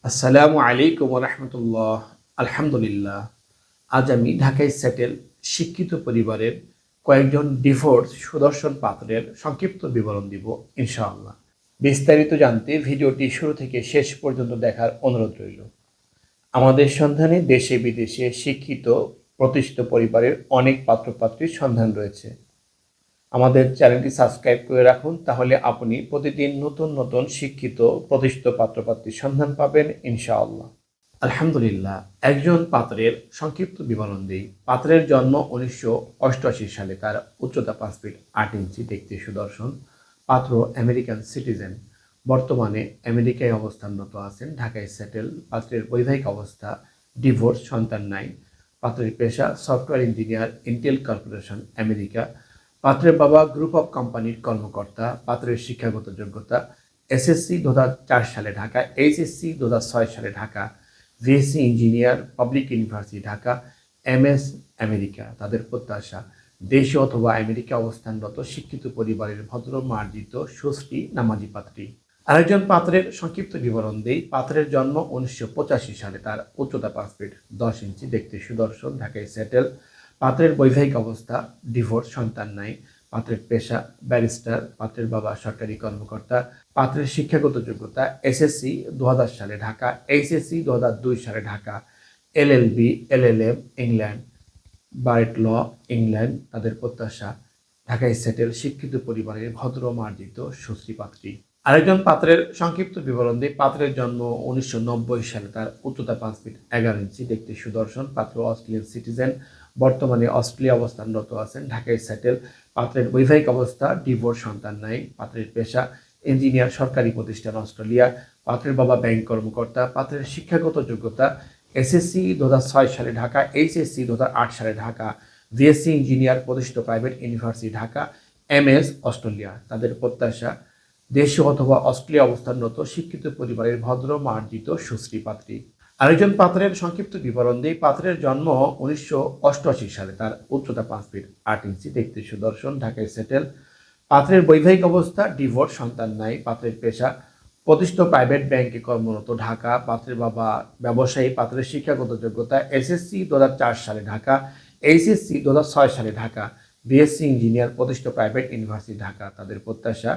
আসসালামু আলাইকুম রহমতুল্লাহ। আলহামদুলিল্লাহ। আজ আমি ঢাকায় সেটেল শিক্ষিত পরিবারের কয়েকজন ডিভোর্স সুদর্শন পাত্রের সংক্ষিপ্ত বিবরণ দিব ইনশাআল্লাহ। বিস্তারিত জানতে ভিডিওটি শুরু থেকে শেষ পর্যন্ত দেখার অনুরোধ রইল। আমাদের সন্ধানে দেশে বিদেশে শিক্ষিত প্রতিষ্ঠিত পরিবারের অনেক পাত্রপাত্রীর সন্ধান রয়েছে। আমাদের চ্যানেলটি সাবস্ক্রাইব করে রাখুন, তাহলে আপনি প্রতিদিন নতুন নতুন শিক্ষিত প্রতিষ্ঠিত পাত্রপাত্রীর সন্ধান পাবেন ইনশাআল্লাহ। আলহামদুলিল্লাহ। একজন পাত্রের সংক্ষিপ্ত বিবরণ দিই। পাত্রের জন্ম 1988 সালে। তার উচ্চতা 5 ফিট 8 ইঞ্চি, দেখতে সুদর্শন। পাত্র আমেরিকান সিটিজেন, বর্তমানে আমেরিকায় অবস্থানরত আছেন, ঢাকায় সেটেল। পাত্রের বৈবাহিক অবস্থা ডিভোর্স, সন্তান নাই। পাত্রের পেশা software engineer, Intel corporation America. পাত্রের বাবা গ্রুপ অফ কোম্পানির কর্মকর্তা। পাত্রের শিক্ষাগত যোগ্যতা এসএসসি 2004 সালে ঢাকা, এইচএসসি 2006 সালে Dhaka, VSC engineer public university Dhaka, MS America. তাদের প্রত্যাশা দেশে অথবা আমেরিকা অবস্থানরত শিক্ষিত পরিবারের ভদ্র মার্জিত সুশ্রী নামাজি পাত্রী। আরেকজন পাত্রের সংক্ষিপ্ত বিবরণ দেই। পাত্রের জন্ম 1985 সালে। তার উচ্চতা 5 ফিট 10 ইঞ্চি, দেখতে সুদর্শন, ঢাকায় সেটেল। পাত্রের বৈবাহিক অবস্থা ডিভোর্স, সন্তান নাই। পাত্রের পেশা ব্যারিস্টার। পাত্রের বাবা সরকারি কর্মকর্তা। পাত্রের শিক্ষাগত যোগ্যতা এসএসসি 2000 সালে ঢাকা, এইচএসসি 2002 সালে ঢাকা, এলএলবি এলএলএম ইংল্যান্ড, বারেট ল ইংল্যান্ড। তাদের প্রত্যাশা ঢাকায় সেটেল শিক্ষিত পরিবারের ভদ্র মার্জিত সুশ্রী পাত্রী। আরেকজন পাত্রের সংক্ষিপ্ত বিবরণ দিয়ে। পাত্রের জন্ম 1990 সালে। তার উচ্চতা 5 ফিট 11 ইঞ্চি, দেখতে সুদর্শন। পাত্র অস্ট্রেলিয়ান সিটিজেন, বর্তমানে অস্ট্রেলিয়া অবস্থানরত আছেন, ঢাকায় সেটেল। পাত্রের বৈবাহিক অবস্থা ডিভোর্স, সন্তান নাই। পাত্রের পেশা ইঞ্জিনিয়ার, সরকারি প্রতিষ্ঠান অস্ট্রেলিয়া। পাত্রের বাবা ব্যাংক কর্মকর্তা। পাত্রের শিক্ষাগত যোগ্যতা এসএসসি 2006 সালে ঢাকা, এইচএসসি 2008 সালে ঢাকা, ভিএসসি ইঞ্জিনিয়ার প্রতিষ্ঠিত private university Dhaka, MS Australia. তাদের প্রত্যাশা দেশে অথবা অস্ট্রেলিয়া অবস্থানরত শিক্ষিত পরিবারের ভদ্র মার্জিত সুশ্রী পাত্রী। আরেকজন পাত্রের সংক্ষিপ্ত বিবরণ দিই। পাত্রের জন্ম 1988 সালে। তার উচ্চতা 5 ফিট 8 ইঞ্চি, দেখতে সুদর্শন, ঢাকায় সেটেল। পাত্রের বৈবাহিক অবস্থা ডিভোর্স, সন্তান নাই। পাত্রের পেশা প্রতিষ্ঠিত প্রাইভেট ব্যাংকে কর্মরত ঢাকা। পাত্রের বাবা ব্যবসায়ী। পাত্রের শিক্ষাগত যোগ্যতা এসএসসি 2004 সালে ঢাকা, এইচএসসি 2006 সালে ঢাকা, বিএসসি ইঞ্জিনিয়ার প্রতিষ্ঠিত প্রাইভেট ইউনিভার্সিটি ঢাকা। তাদের প্রত্যাশা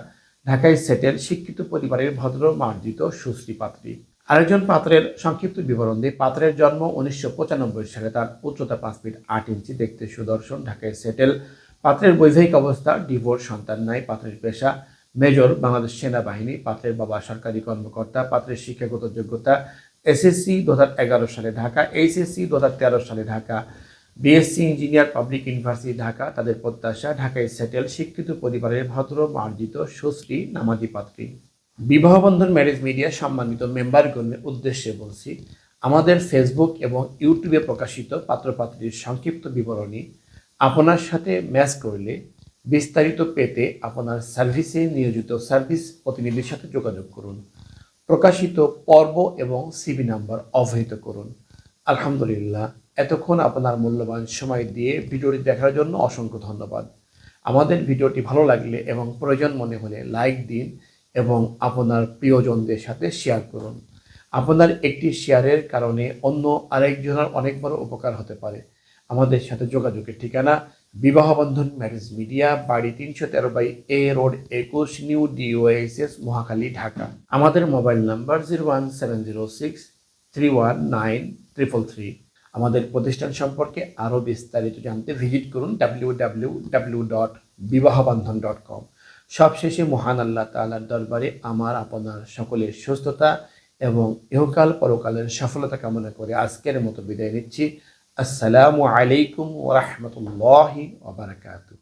ঢাকায় সেটেল শিক্ষিত পরিবারের ভদ্র মার্জিত সুশ্রী পাত্রী। আরেকজন পাত্রের সংক্ষিপ্ত বিবরণ দিই। পাত্রের জন্ম 1995 সালে। তার উচ্চতা 5 ফিট 8 ইঞ্চি, দেখতে সুদর্শন, ঢাকায় সেটেল। পাত্রের বৈবাহিক অবস্থা ডিভোর্স, সন্তান নাই। পাত্রের পেশা মেজর, বাংলাদেশ সেনাবাহিনী। পাত্রের বাবা সরকারি কর্মকর্তা। পাত্রের শিক্ষাগত যোগ্যতা এসএসসি 2011 সালে ঢাকা, এইচএসসি 2013 সালে Dhaka, BSc engineer public university Dhaka. তাদের প্রত্যাশা ঢাকায় সেটেল শিক্ষিত পরিবারের ভদ্র মার্জিত সুশ্রী নামাজি পাত্রী। বিবাহ বন্ধন ম্যারেজ মিডিয়া সম্মানিত মেম্বারগণের উদ্দেশ্যে বলছি, আমাদের ফেসবুক এবং ইউটিউবে প্রকাশিত পাত্রপাত্রীর সংক্ষিপ্ত বিবরণী আপনার সাথে ম্যাচ করলে বিস্তারিত পেতে আপনার সার্ভিসে নিয়োজিত সার্ভিস প্রতিনিধির সাথে যোগাযোগ করুন। প্রকাশিত পর্ব এবং সিবি নাম্বার অবহিত করুন। আলহামদুলিল্লাহ, এতক্ষণ আপনার মূল্যবান সময় দিয়ে ভিডিওটি দেখার জন্য অসংখ্য ধন্যবাদ। আমাদের ভিডিওটি ভালো লাগলে এবং প্রয়োজন মনে হলে লাইক দিন এবং আপনার প্রিয়জনদের সাথে শেয়ার করুন। আপনার একটি শেয়ারের কারণে অন্য আরেকজনের অনেক বড় উপকার হতে পারে। আমাদের সাথে যোগাযোগের ঠিকানা বিবাহ বন্ধন ম্যারেজ মিডিয়া, বাড়ি 313/A road 21, new DOSS, Mohakhali, Dhaka. আমাদের মোবাইল নাম্বার 01706319333। আমাদের প্রতিষ্ঠান সম্পর্কে আরও বিস্তারিত জানতে ভিজিট করুন www.bibahobandhan.com। সবশেষে মহান আল্লাহ তাআলার দরবারে আমার আপনার সকলের সুস্থতা এবং ইহকাল পরকালের সফলতা কামনা করে আজকের মতো বিদায় নিচ্ছি। আসসালামু আলাইকুম ওয়া রাহমাতুল্লাহি ওয়া বারাকাতুহু।